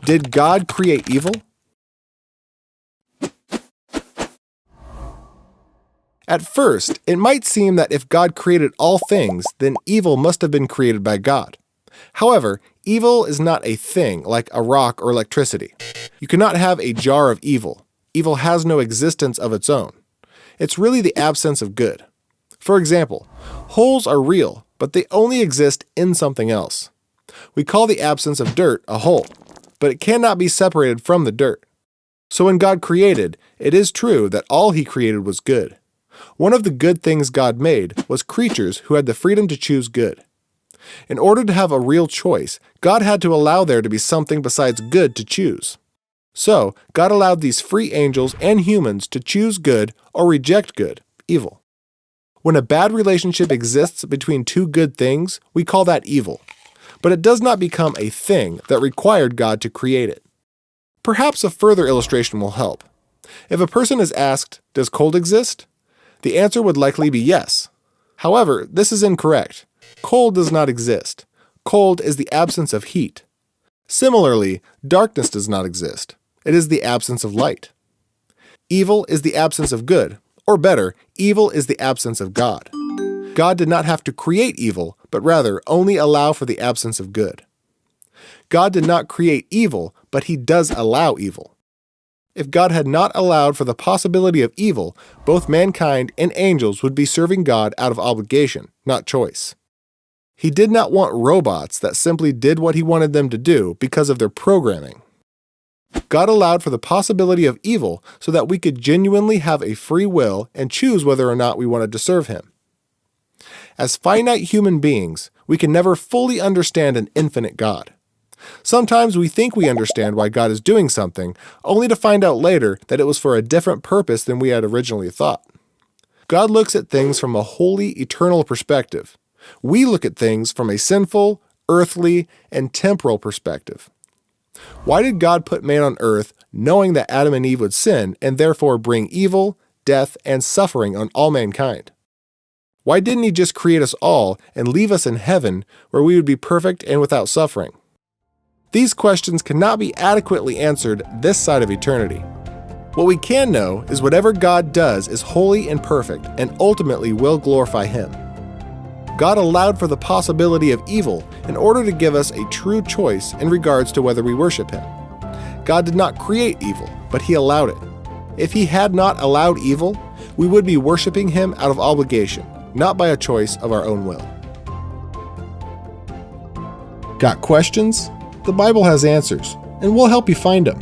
Did God create evil? At first, it might seem that if God created all things, then evil must have been created by God. However, evil is not a thing like a rock or electricity. You cannot have a jar of evil. Evil has no existence of its own. It's really the absence of good. For example, holes are real, but they only exist in something else. We call the absence of dirt a hole, but it cannot be separated from the dirt. So when God created, it is true that all He created was good. One of the good things God made was creatures who had the freedom to choose good. In order to have a real choice, God had to allow there to be something besides good to choose. So, God allowed these free angels and humans to choose good or reject good, evil. When a bad relationship exists between two good things, we call that evil. But it does not become a thing that required God to create it. Perhaps a further illustration will help. If a person is asked, "Does cold exist?" the answer would likely be yes. However, this is incorrect. Cold does not exist. Cold is the absence of heat. Similarly, darkness does not exist. It is the absence of light. Evil is the absence of good, or better, evil is the absence of God. God did not have to create evil, but rather only allow for the absence of good. God did not create evil, but He does allow evil. If God had not allowed for the possibility of evil, both mankind and angels would be serving God out of obligation, not choice. He did not want robots that simply did what He wanted them to do because of their programming. God allowed for the possibility of evil so that we could genuinely have a free will and choose whether or not we wanted to serve Him. As finite human beings, we can never fully understand an infinite God. Sometimes we think we understand why God is doing something, only to find out later that it was for a different purpose than we had originally thought. God looks at things from a holy, eternal perspective. We look at things from a sinful, earthly, and temporal perspective. Why did God put man on earth knowing that Adam and Eve would sin and therefore bring evil, death, and suffering on all mankind? Why didn't He just create us all and leave us in heaven where we would be perfect and without suffering? These questions cannot be adequately answered this side of eternity. What we can know is whatever God does is holy and perfect and ultimately will glorify Him. God allowed for the possibility of evil in order to give us a true choice in regards to whether we worship Him. God did not create evil, but He allowed it. If He had not allowed evil, we would be worshiping Him out of obligation, not by a choice of our own will. Got questions? The Bible has answers, and we'll help you find them.